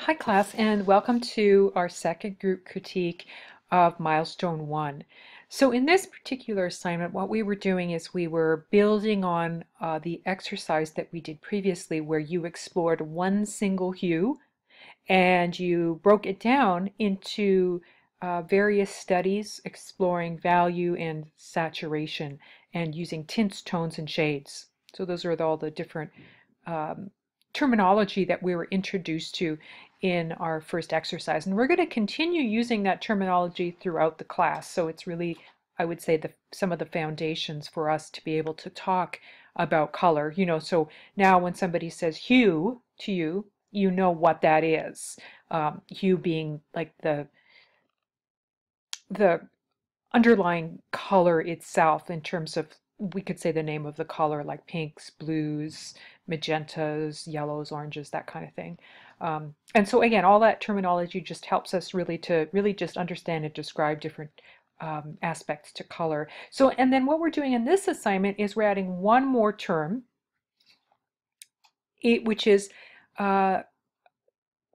Hi class, and welcome to our second group critique of Milestone 1. So in this particular assignment, what we were doing is we were building on the exercise that we did previously where you explored one single hue and you broke it down into various studies exploring value and saturation and using tints, tones, and shades. So those are all the different um, terminology that we were introduced to in our first exercise. And we're going to continue using that terminology throughout the class. So it's really, I would say, some of the foundations for us to be able to talk about color. So now when somebody says hue to you, you know what that is. Hue being like the underlying color itself in terms of, we could say the name of the color, like pinks, blues, magentas, yellows, oranges, that kind of thing. And so again, all that terminology just helps us really to just understand and describe different aspects to color. So, and then what we're doing in this assignment is we're adding one more term, which is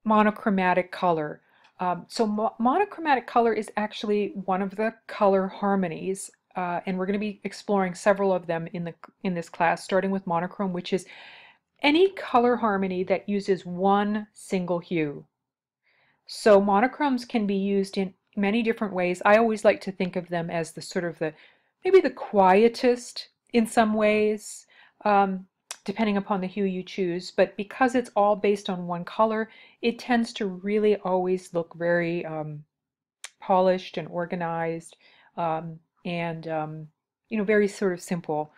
monochromatic color. Monochromatic color is actually one of the color harmonies, and we're going to be exploring several of them in this class, starting with monochrome, which is any color harmony that uses one single hue. So monochromes can be used in many different ways. I always like to think of them as maybe the quietest in some ways. Depending upon the hue you choose, but because it's all based on one color, it tends to really always look very polished and organized, and very sort of simple.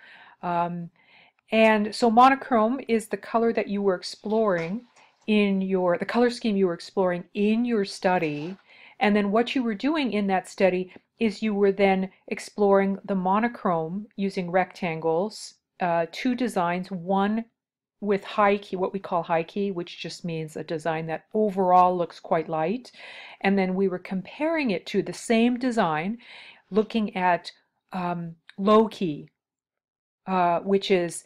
And so monochrome is the color that you were exploring the color scheme you were exploring in your study. And then what you were doing in that study is you were then exploring the monochrome using rectangles, two designs, one with high key, what we call high key, which just means a design that overall looks quite light. And then we were comparing it to the same design, looking at low key, which is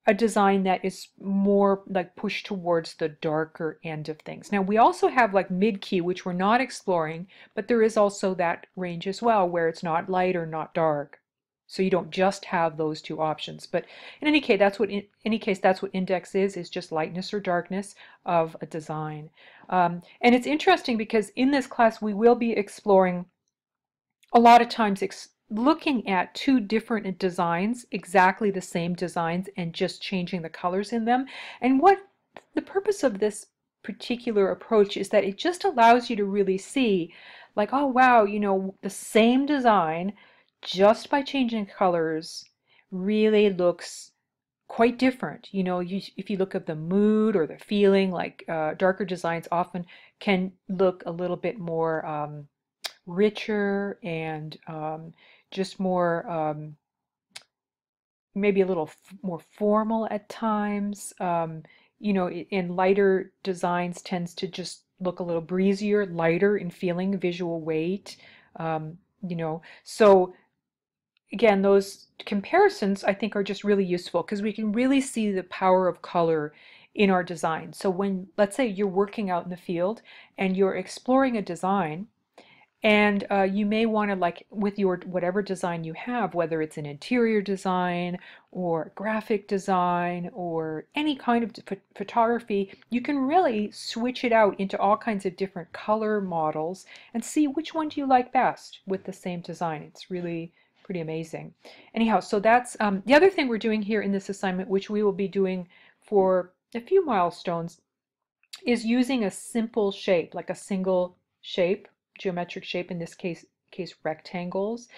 a design that is more like pushed towards the darker end of things. Now we also have like mid-key, which we're not exploring, but there is also that range as well where it's not light or not dark. So you don't just have those two options. But in any case, that's what index is just lightness or darkness of a design. And it's interesting because in this class we will be exploring a lot of times looking at two different designs, exactly the same designs, and just changing the colors in them. And what the purpose of this particular approach is that it just allows you to really see, like, oh wow, the same design, just by changing colors, really looks quite different. If you look at the mood or the feeling, like darker designs often can look a little bit more richer and just more, maybe a little more formal at times. In lighter designs tends to just look a little breezier, lighter in feeling, visual weight. So again, those comparisons I think are just really useful because we can really see the power of color in our design. So when, let's say you're working out in the field and you're exploring a design, and you may want to, like, with your whatever design you have, whether it's an interior design or graphic design or any kind of photography, you can really switch it out into all kinds of different color models and see which one do you like best with the same design. It's really pretty amazing. Anyhow, so that's the other thing we're doing here in this assignment, which we will be doing for a few milestones, is using a simple shape, like a single shape, geometric shape, in this case rectangles.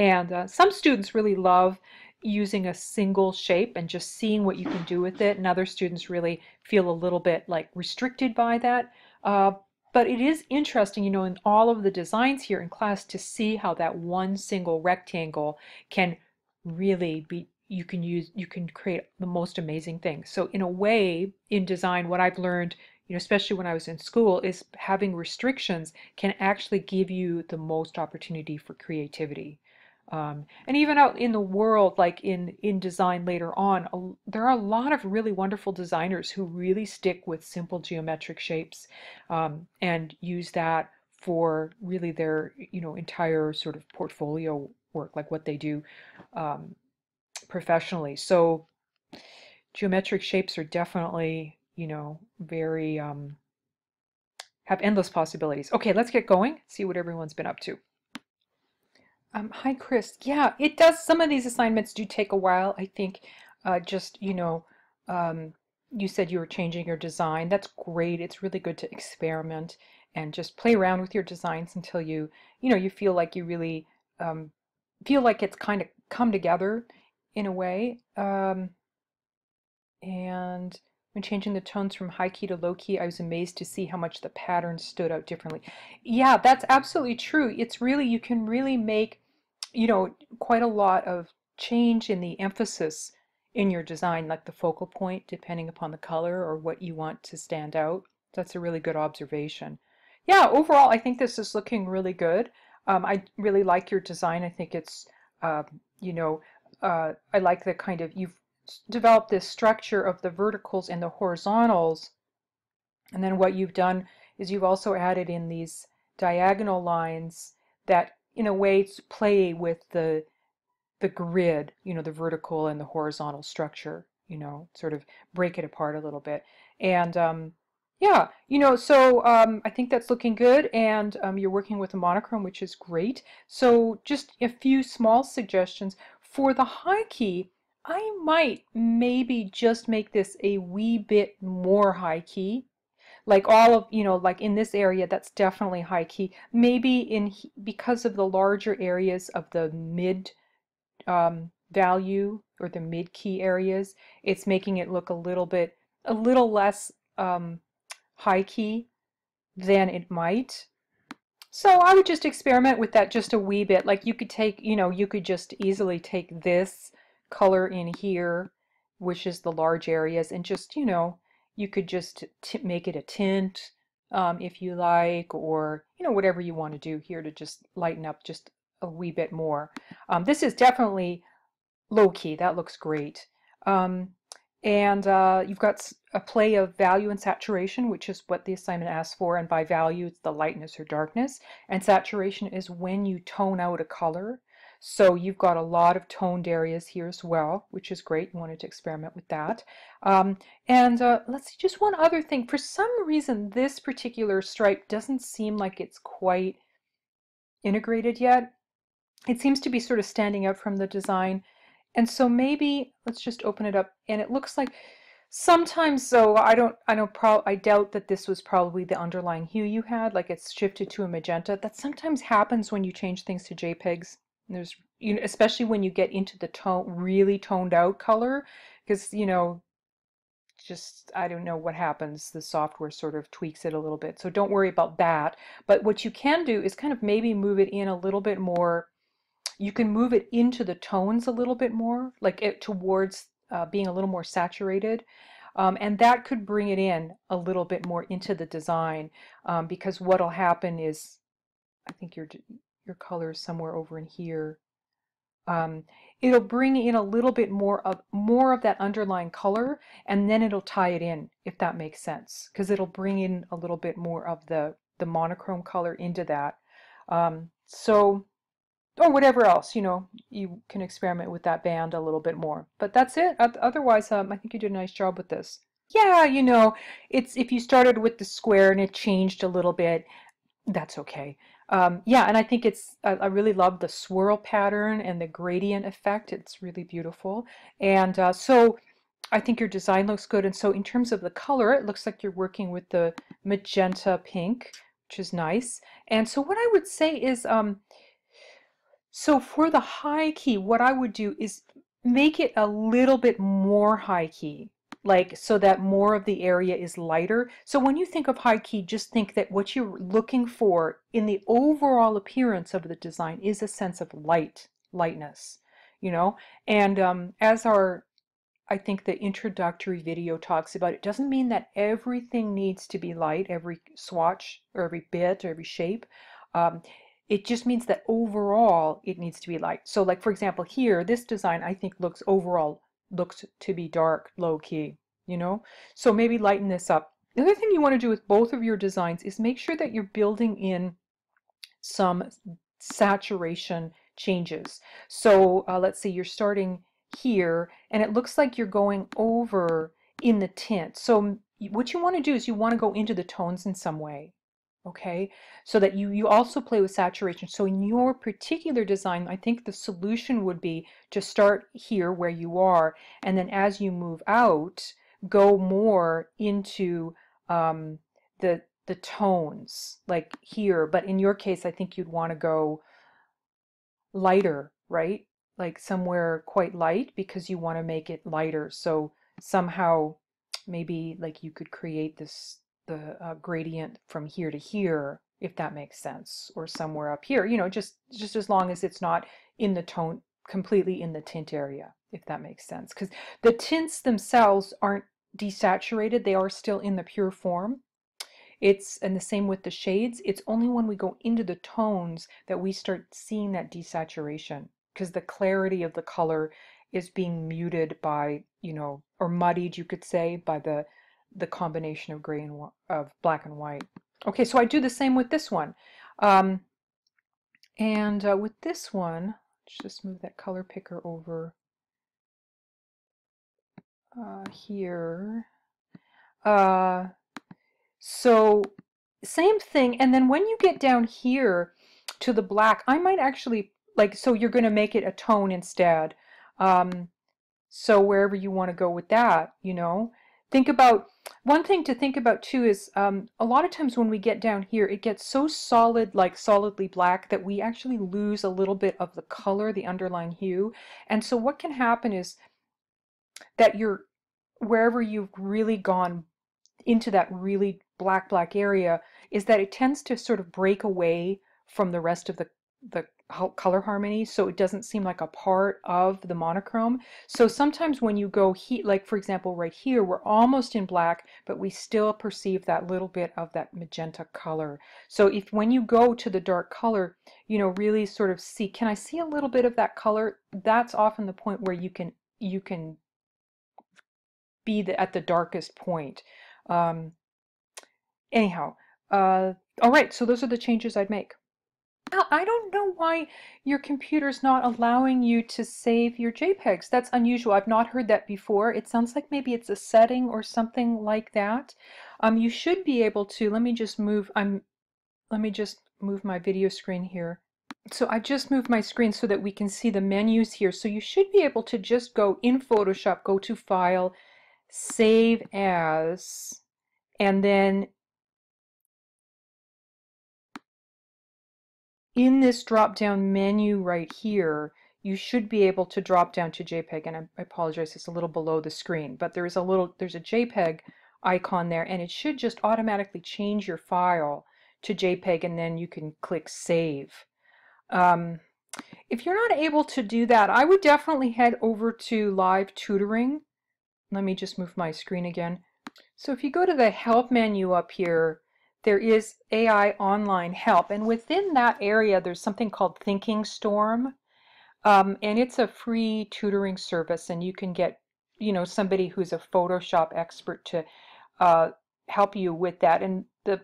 And some students really love using a single shape and just seeing what you can do with it, and other students really feel a little bit like restricted by that. But it is interesting, in all of the designs here in class, to see how that one single rectangle can really be, you can create the most amazing things. So in a way, in design, what I've learned, especially when I was in school, is having restrictions can actually give you the most opportunity for creativity. And even out in the world, like in design later on, there are a lot of really wonderful designers who really stick with simple geometric shapes and use that for really their, entire sort of portfolio work, like what they do um, professionally. So geometric shapes are definitely, very have endless possibilities. Okay, let's get going, see what everyone's been up to. Hi, Chris. Yeah, it does. Some of these assignments do take a while. I think just, um, you said you were changing your design. That's great. It's really good to experiment and just play around with your designs until you feel like you really um, feel like it's kind of come together in a way. And when changing the tones from high key to low key, I was amazed to see how much the patterns stood out differently. Yeah, that's absolutely true. It's really, you can really make, quite a lot of change in the emphasis in your design, like the focal point, depending upon the color or what you want to stand out. That's a really good observation. Yeah, overall, I think this is looking really good. I really like your design. I think it's, uh, you know, I like the kind of, you've developed this structure of the verticals and the horizontals, and then what you've done is you've also added in these diagonal lines that in a way play with the grid, the vertical and the horizontal structure, sort of break it apart a little bit. And yeah, so I think that's looking good, and you're working with a monochrome, which is great. So just a few small suggestions. For the high key, I might maybe just make this a wee bit more high key. Like all of, like in this area, that's definitely high key. Maybe because of the larger areas of the mid value or the mid key areas, it's making it look a little less high key than it might. So I would just experiment with that just a wee bit. Like you could take, you could just easily take this color in here, which is the large areas, and just, you could just make it a tint if you like, or, whatever you want to do here to just lighten up just a wee bit more. This is definitely low key. That looks great. Um, and you've got a play of value and saturation, which is what the assignment asks for. And by value, it's the lightness or darkness. And saturation is when you tone out a color. So you've got a lot of toned areas here as well, which is great. You wanted to experiment with that. And let's see, just one other thing. For some reason, this particular stripe doesn't seem like it's quite integrated yet. It seems to be sort of standing out from the design. And so maybe let's just open it up, and it looks like sometimes, so I doubt that this was probably the underlying hue you had, like it's shifted to a magenta. That sometimes happens when you change things to JPEGs. There's, especially when you get into the really toned out color, because, just, I don't know what happens. The software sort of tweaks it a little bit. So don't worry about that. But what you can do is kind of maybe move it in a little bit more. You can move it into the tones a little bit more, like it towards being a little more saturated. And that could bring it in a little bit more into the design, because what'll happen is, I think your color is somewhere over in here. Um, it'll bring in a little bit more of that underlying color, and then it'll tie it in, if that makes sense, because it'll bring in a little bit more of the monochrome color into that. So or whatever else, you can experiment with that band a little bit more. But that's it. Otherwise, I think you did a nice job with this. Yeah, it's if you started with the square and it changed a little bit, that's okay. Yeah, and I think I really love the swirl pattern and the gradient effect. It's really beautiful. And so I think your design looks good. And so in terms of the color, it looks like you're working with the magenta pink, which is nice. And so what I would say is, so for the high key, what I would do is make it a little bit more high key, like so that more of the area is lighter. So when you think of high key, just think that what you're looking for in the overall appearance of the design is a sense of lightness, you know? And I think the introductory video talks about, it doesn't mean that everything needs to be light, every swatch or every bit or every shape. Um, It just means that overall it needs to be light. So like for example here, this design I think looks to be dark, low key, you know? So maybe lighten this up. The other thing you want to do with both of your designs is make sure that you're building in some saturation changes. So let's see, you're starting here and it looks like you're going over in the tint. So what you want to do is you want to go into the tones in some way. Okay, so that you also play with saturation. So in your particular design, I think the solution would be to start here where you are, and then as you move out, go more into the tones, like here. But in your case, I think you'd want to go lighter, right? Like somewhere quite light because you want to make it lighter. So somehow maybe like you could create the gradient from here to here, if that makes sense, or somewhere up here, you know, just as long as it's not in the tone, completely in the tint area, if that makes sense. Because the tints themselves aren't desaturated, they are still in the pure form. And the same with the shades. It's only when we go into the tones that we start seeing that desaturation, because the clarity of the color is being muted by, you know, or muddied, you could say, by the combination of gray and of black and white. Okay, so I do the same with this one. With this one, let's just move that color picker over here. So same thing, and then when you get down here to the black, I might actually, like, so you're going to make it a tone instead. So wherever you want to go with that, you know, think about, one thing to think about too is a lot of times when we get down here, it gets so solid, like solidly black, that we actually lose a little bit of the color, the underlying hue. And so what can happen is that wherever you've really gone into that really black area, is that it tends to sort of break away from the rest of the color harmony, so it doesn't seem like a part of the monochrome. So sometimes when you go like for example right here, we're almost in black, but we still perceive that little bit of that magenta color. So if when you go to the dark color, you know, really sort of see, can I see a little bit of that color? That's often the point where you can be at the darkest point. Anyhow, all right, so those are the changes I'd make. Now, I don't know why your computer's not allowing you to save your JPEGs. That's unusual. I've not heard that before. It sounds like maybe it's a setting or something like that. You should be able to, let me just move my video screen here. So I just moved my screen so that we can see the menus here. So you should be able to just go in Photoshop, go to File, Save As, and then in this drop-down menu right here, you should be able to drop down to JPEG, and I apologize, it's a little below the screen, but there's a JPEG icon there, and it should just automatically change your file to JPEG, and then you can click Save. If you're not able to do that, I would definitely head over to Live Tutoring. Let me just move my screen again. So if you go to the Help menu up here, there is AI Online Help, and within that area there's something called Thinking Storm, and it's a free tutoring service, and you can get, you know, somebody who's a Photoshop expert to help you with that. And the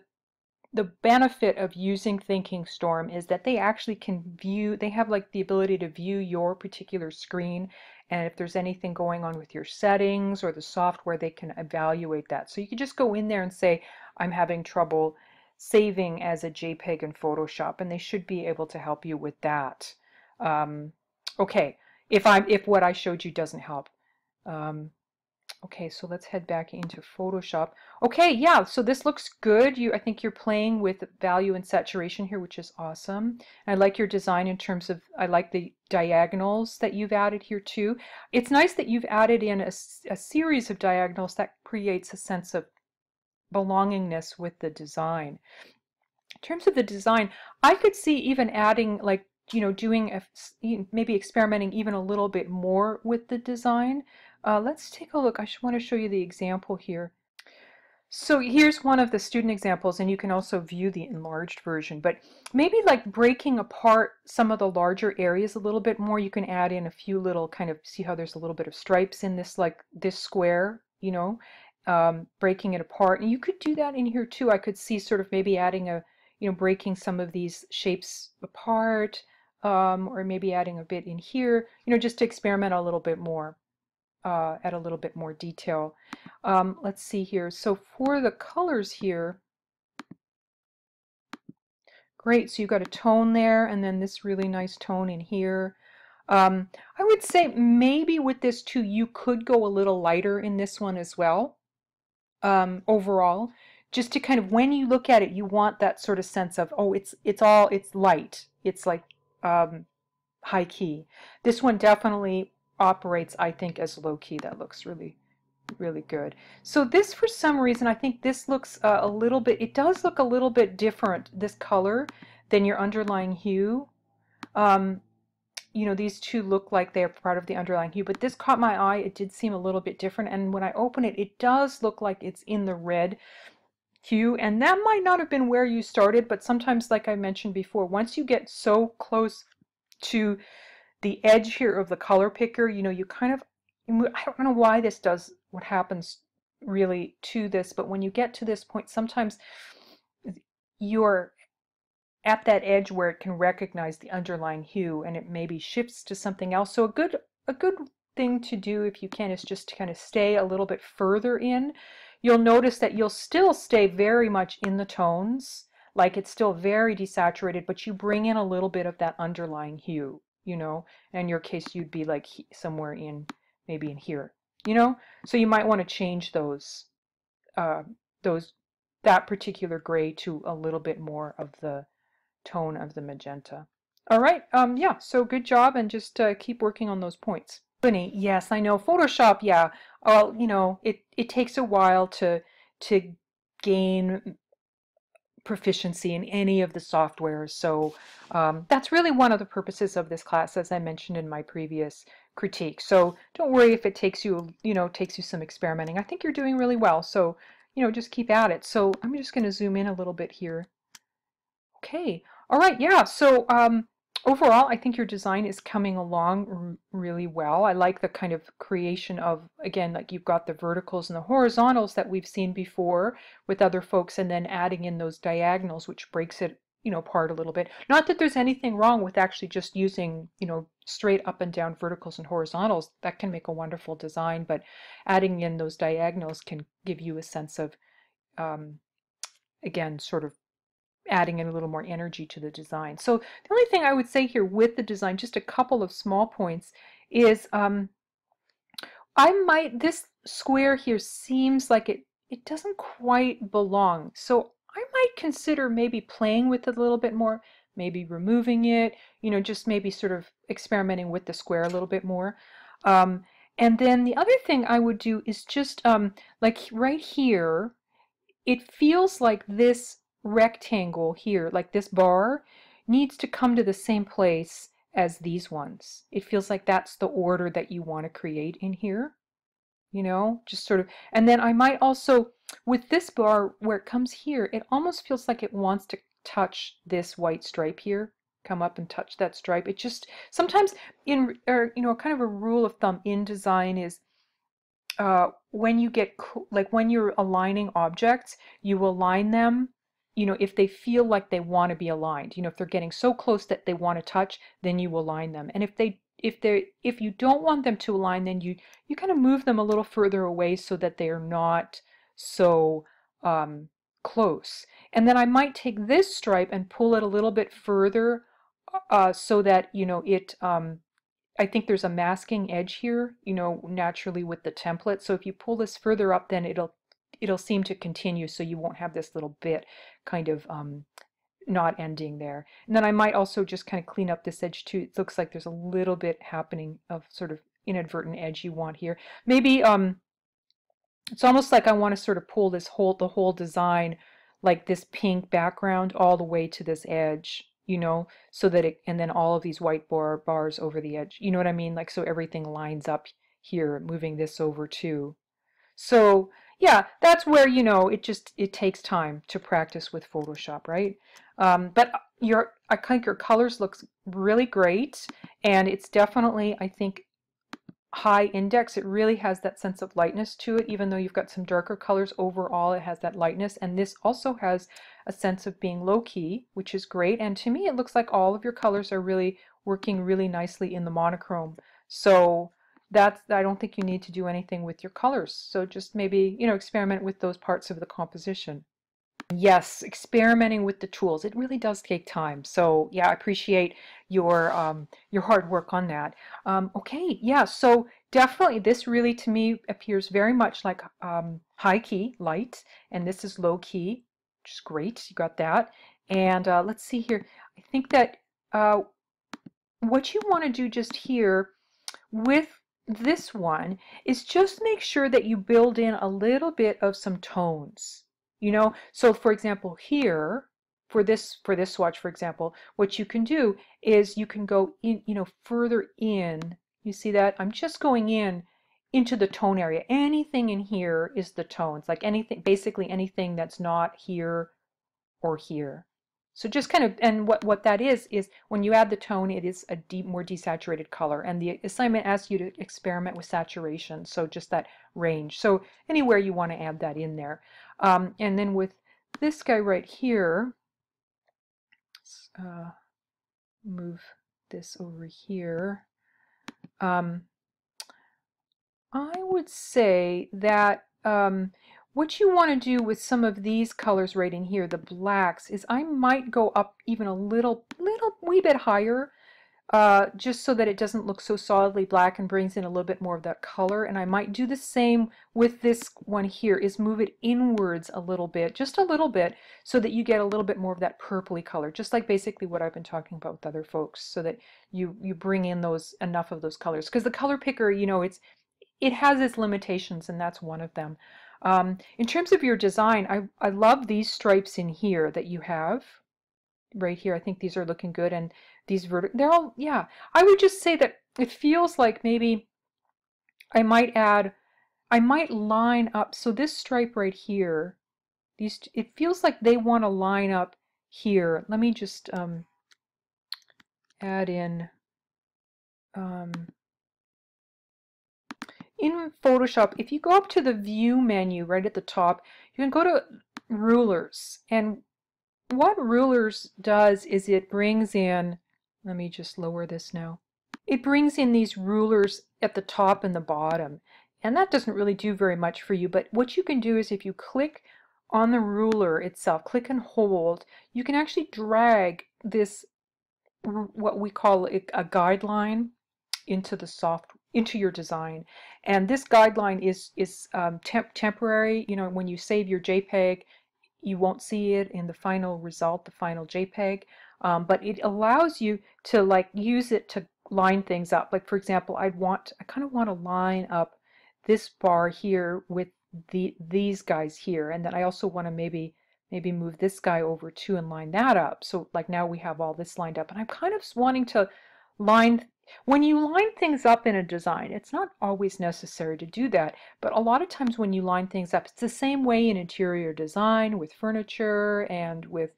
benefit of using Thinking Storm is that they actually can view, they have like the ability to view your particular screen, and if there's anything going on with your settings or the software, they can evaluate that. So you can just go in there and say, I'm having trouble saving as a JPEG in Photoshop, and they should be able to help you with that. Okay, if what I showed you doesn't help. Okay, so let's head back into Photoshop. Okay, yeah, so this looks good. I think you're playing with value and saturation here, which is awesome. I like your design in terms of, I like the diagonals that you've added here too. It's nice that you've added in a series of diagonals that creates a sense of belongingness with the design. In terms of the design, I could see even adding, like, you know, doing maybe experimenting even a little bit more with the design. Let's take a look. I want to show you the example here. So here's one of the student examples, and you can also view the enlarged version, but maybe like breaking apart some of the larger areas a little bit more. You can add in a few little kind of, see how there's a little bit of stripes in this, like this square, you know, breaking it apart. And you could do that in here too. I could see sort of maybe adding a, you know, breaking some of these shapes apart, or maybe adding a bit in here, you know, just to experiment a little bit more, add a little bit more detail. Let's see here. So for the colors here, great. So you've got a tone there, and then this really nice tone in here. I would say maybe with this too, you could go a little lighter in this one as well, overall, just to kind of, when you look at it, you want that sort of sense of, oh, it's light. It's like high key. This one definitely operates, I think, as low key. That looks really really good. So this, for some reason, I think this looks a little bit, it does look a little bit different, this color, than your underlying hue. Um, you know, these two look like they're part of the underlying hue, but this caught my eye. It did seem a little bit different, and when I open it, it does look like it's in the red hue, and that might not have been where you started, but sometimes, like I mentioned before, once you get so close to the edge here of the color picker, you know, you kind of, I don't know why this does what happens really to this, but when you get to this point, sometimes you're at that edge where it can recognize the underlying hue and it maybe shifts to something else. So a good thing to do, if you can, is just to kind of stay a little bit further in. You'll notice that you'll still stay very much in the tones, like it's still very desaturated, but you bring in a little bit of that underlying hue, you know. In your case, you'd be like somewhere in, maybe in here, you know. So you might want to change uh, those, that particular gray to a little bit more of the tone of the magenta. All right, yeah, so good job, and just keep working on those points. Funny, yes, I know. Photoshop, yeah. You know, it takes a while to gain proficiency in any of the softwares. So that's really one of the purposes of this class, as I mentioned in my previous critique. So don't worry if it takes you, you know, takes you some experimenting. I think you're doing really well. So, you know, just keep at it. So I'm just going to zoom in a little bit here. Okay. All right. Yeah. So overall, I think your design is coming along really well. I like the kind of creation of, again, like you've got the verticals and the horizontals that we've seen before with other folks, and then adding in those diagonals, which breaks it, you know, apart a little bit. Not that there's anything wrong with actually just using, you know, straight up and down verticals and horizontals. That can make a wonderful design, but adding in those diagonals can give you a sense of, again, sort of adding in a little more energy to the design. So the only thing I would say here with the design, just a couple of small points, is this square here seems like it doesn't quite belong. So I might consider maybe playing with it a little bit more, maybe removing it, you know, just maybe sort of experimenting with the square a little bit more. And then the other thing I would do is just like right here, it feels like this rectangle here, like this bar, needs to come to the same place as these ones. It feels like that's the order that you want to create in here, you know, just sort of. And then I might also, with this bar where it comes here, it almost feels like it wants to touch this white stripe here, come up and touch that stripe. It just, sometimes or, you know, kind of a rule of thumb in design is when you get, like when you're aligning objects, you align them, you know, if they feel like they want to be aligned. You know, if they're getting so close that they want to touch, then you align them. And if you don't want them to align, then you kind of move them a little further away so that they are not so close. And then I might take this stripe and pull it a little bit further, so that, you know, I think there's a masking edge here, you know, naturally with the template. So if you pull this further up, then it'll seem to continue, so you won't have this little bit kind of not ending there. And then I might also just kind of clean up this edge too. It looks like there's a little bit happening of sort of inadvertent edge you want here. Maybe it's almost like I want to sort of pull the whole design, like this pink background, all the way to this edge, you know, so that it, and then all of these white bars over the edge, you know what I mean? Like, so everything lines up here, moving this over too. So Yeah, that's where, you know, it takes time to practice with Photoshop, right? But I think your colors looks really great, and it's definitely, I think, high index. It really has that sense of lightness to it, even though you've got some darker colors. Overall, it has that lightness, and this also has a sense of being low key, which is great. And to me, it looks like all of your colors are really working really nicely in the monochrome. So I don't think you need to do anything with your colors. So just maybe, you know, experiment with those parts of the composition. Yes, experimenting with the tools. It really does take time. So yeah, I appreciate your hard work on that. Okay, yeah, so definitely this really to me appears very much like high key, light, and this is low key, which is great. You got that. And let's see here. I think that uh, what you want to do just here with this one is just make sure that you build in a little bit of some tones. You know, so for example here, for this swatch, for example, what you can do is you can go in, you know, further in. You see that? I'm just going in into the tone area. Anything in here is the tones, like anything, basically anything that's not here or here. So just kind of, and what that is when you add the tone, it is a more desaturated color. And the assignment asks you to experiment with saturation, so just that range. So anywhere you want to add that in there. And then with this guy right here, let's, move this over here. I would say that what you want to do with some of these colors right in here, the blacks, is I might go up even a little wee bit higher, just so that it doesn't look so solidly black and brings in a little bit more of that color. And I might do the same with this one here, is move it inwards a little bit, just a little bit, so that you get a little bit more of that purpley color, just like basically what I've been talking about with other folks, so that you bring in those enough of those colors. Because the color picker, you know, it has its limitations, and that's one of them. In terms of your design, I love these stripes in here that you have right here. I think these are looking good, and these they're all, yeah. I would just say that it feels like maybe I might add, I might line up, so this stripe right here, it feels like they want to line up here. Let me just add um, in Photoshop, if you go up to the View menu right at the top, you can go to Rulers. And what Rulers does is it brings in, let me just lower this now. It brings in these rulers at the top and the bottom. And that doesn't really do very much for you, but what you can do is if you click on the ruler itself, click and hold, you can actually drag this, what we call a guideline, into your design. And this guideline is temporary. You know, when you save your JPEG, you won't see it in the final result, the final JPEG, but it allows you to like use it to line things up. Like for example, I kind of want to line up this bar here with these guys here, and then I also want to maybe move this guy over too and line that up. So like now we have all this lined up, and I'm kind of wanting to line. When you line things up in a design, it's not always necessary to do that, but a lot of times when you line things up, it's the same way in interior design with furniture and with,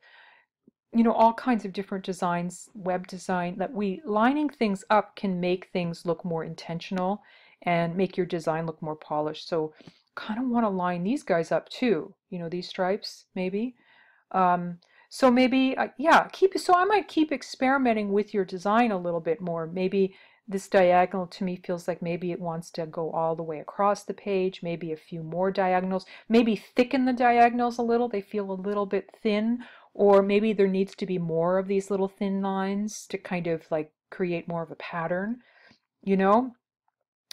you know, all kinds of different designs, web design, that lining things up can make things look more intentional and make your design look more polished. So kind of want to line these guys up too, you know, these stripes maybe. Um, so maybe, yeah, so I might keep experimenting with your design a little bit more. Maybe this diagonal to me feels like maybe it wants to go all the way across the page, maybe a few more diagonals, maybe thicken the diagonals a little. They feel a little bit thin, or maybe there needs to be more of these little thin lines to kind of like create more of a pattern, you know?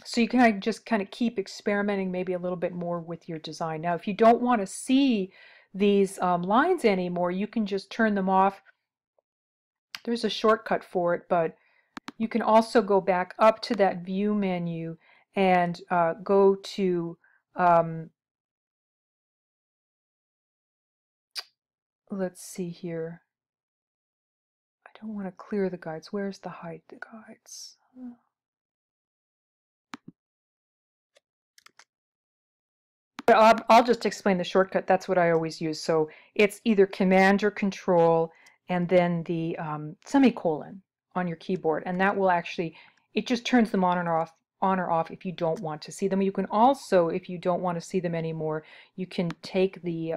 So you can just kind of keep experimenting maybe a little bit more with your design. Now, if you don't want to see these lines anymore, you can just turn them off. There's a shortcut for it, but you can also go back up to that View menu and go to, let's see here. I don't want to clear the guides. Where's the hide the guides? I'll just explain the shortcut. That's what I always use. So it's either Command or Control and then the semicolon on your keyboard, and that will actually, it just turns them on or off if you don't want to see them. You can also, if you don't want to see them anymore, you can take the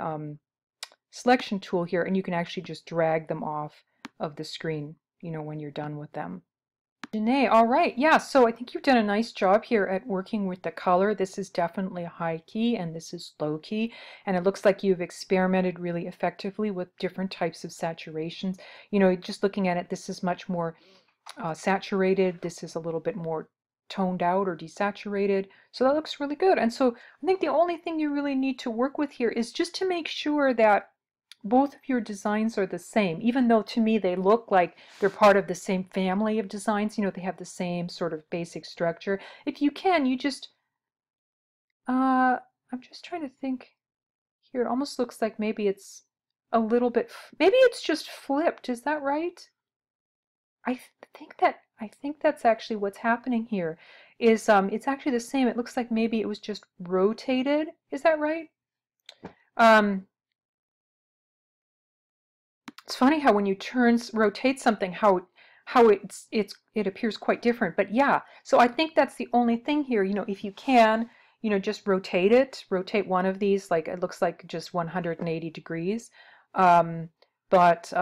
selection tool here and you can actually just drag them off of the screen, you know, when you're done with them. Janae, all right, yeah, so I think you've done a nice job here at working with the color. This is definitely a high key and this is low key, and it looks like you've experimented really effectively with different types of saturations. You know, just looking at it, this is much more saturated, this is a little bit more toned out or desaturated, so that looks really good. And so I think the only thing you really need to work with here is just to make sure that both of your designs are the same, even though to me they look like they're part of the same family of designs. You know, they have the same sort of basic structure. If you can, you just, I'm just trying to think here. It almost looks like maybe it's a little bit, maybe it's just flipped. Is that right? I think that's actually what's happening here. Is it's actually the same. It looks like maybe it was just rotated. Is that right? Um, It's funny how when you rotate something, how it appears quite different. But yeah, so I think that's the only thing here. You know, if you can, you know, just rotate it. Rotate one of these, like it looks like just 180 degrees. Um, but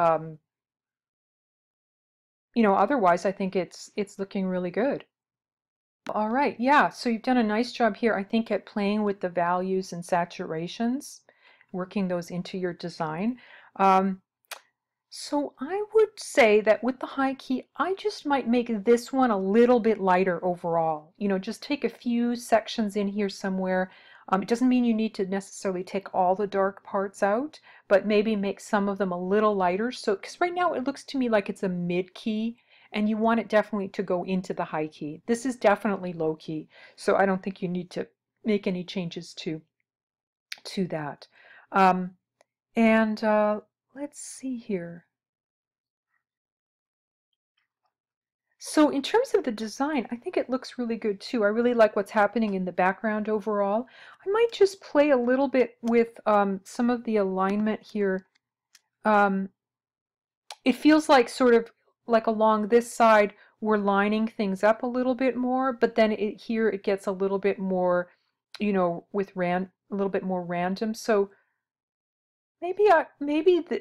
you know, otherwise, I think it's looking really good. All right, yeah. So you've done a nice job here, I think, at playing with the values and saturations, working those into your design. Um, So I would say that with the high key, I just might make this one a little bit lighter overall. You know, just take a few sections in here somewhere. It doesn't mean you need to necessarily take all the dark parts out, but maybe make some of them a little lighter. So, because right now it looks to me like it's a mid key, and you want it definitely to go into the high key. This is definitely low key, so I don't think you need to make any changes to that. Um, and let's see here. So in terms of the design, I think it looks really good too. I really like what's happening in the background overall. I might just play a little bit with some of the alignment here. Um, it feels like sort of like along this side we're lining things up a little bit more, but then here it gets a little bit more, you know, with a little bit more random. So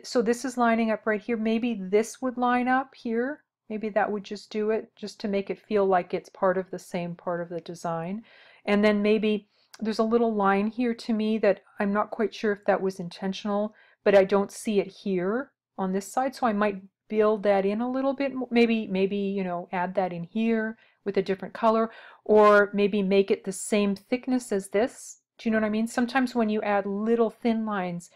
so this is lining up right here. Maybe this would line up here. Maybe that would just do it, just to make it feel like it's part of the same part of the design. And then maybe there's a little line here to me that I'm not quite sure if that was intentional, but I don't see it here on this side, so I might build that in a little bit more. Maybe, you know, add that in here with a different color, or maybe make it the same thickness as this. Do you know what I mean? Sometimes when you add little thin lines,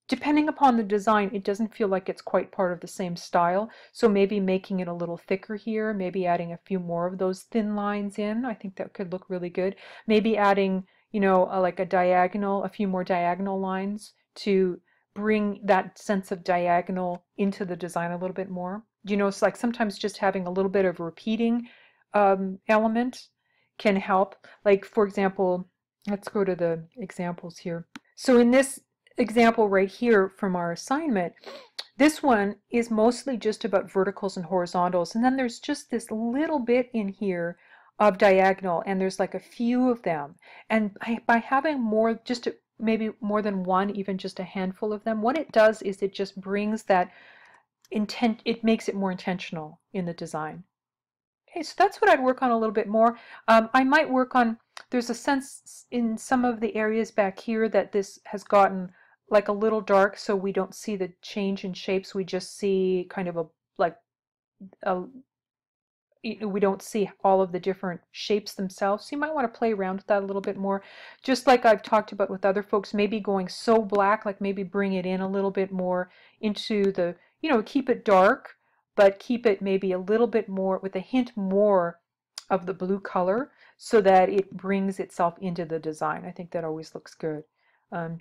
depending upon the design, it doesn't feel like it's quite part of the same style. So maybe making it a little thicker here, maybe adding a few more of those thin lines in. I think that could look really good. Maybe adding, you know, like a few more diagonal lines to bring that sense of diagonal into the design a little bit more. You know, it's like sometimes just having a little bit of repeating element can help. Like, for example, let's go to the examples here. So in this example right here from our assignment, this one is mostly just about verticals and horizontals, and then there's just this little bit in here of diagonal, and there's like a few of them. And by having more, maybe more than one, even just a handful of them, what it does is it just brings that intent, it makes it more intentional in the design. Okay, so that's what I'd work on a little bit more. I might work on, there's a sense in some of the areas back here that this has gotten like a little dark, so we don't see the change in shapes. We just see kind of a we don't see all of the different shapes themselves. So you might want to play around with that a little bit more. Just like I've talked about with other folks, maybe going so black, like maybe bring it in a little bit more into the, you know, keep it dark, but keep it maybe a little bit more with a hint more of the blue color so that it brings itself into the design. I think that always looks good.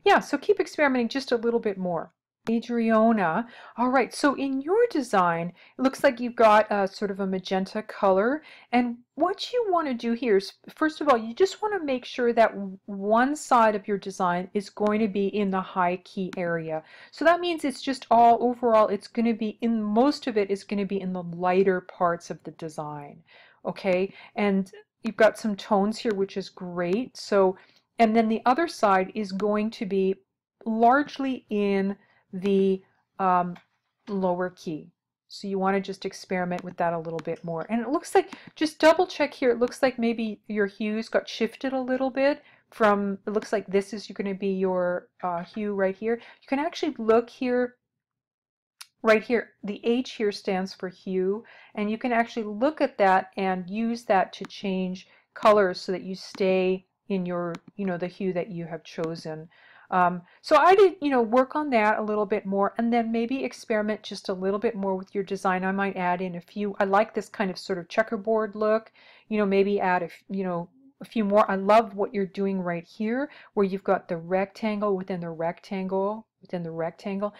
Yeah, so keep experimenting just a little bit more. Adriana. All right, so in your design, it looks like you've got a sort of a magenta color. And what you want to do here is, first of all, you just want to make sure that one side of your design is going to be in the high key area. So that means it's just all overall, it's going to be in most of it is going to be in the lighter parts of the design. Okay, and you've got some tones here, which is great. So, and then the other side is going to be largely in the lower key. So you want to just experiment with that a little bit more. And it looks like, just double check here, it looks like maybe your hues got shifted a little bit from, it looks like this is going to be your hue right here. You can actually look here, right here, the H here stands for hue, and you can actually look at that and use that to change colors so that you stay in your, the hue that you have chosen. So I did, work on that a little bit more, and then maybe experiment just a little bit more with your design. I might add in a few, I like this kind of sort of checkerboard look, maybe add a few more. I love what you're doing right here, where you've got the rectangle within the rectangle within the rectangle.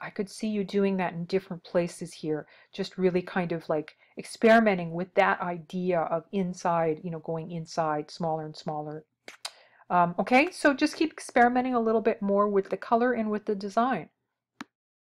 I could see you doing that in different places here, just really kind of like experimenting with that idea of inside, going inside smaller and smaller. Okay, so just keep experimenting a little bit more with the color and with the design.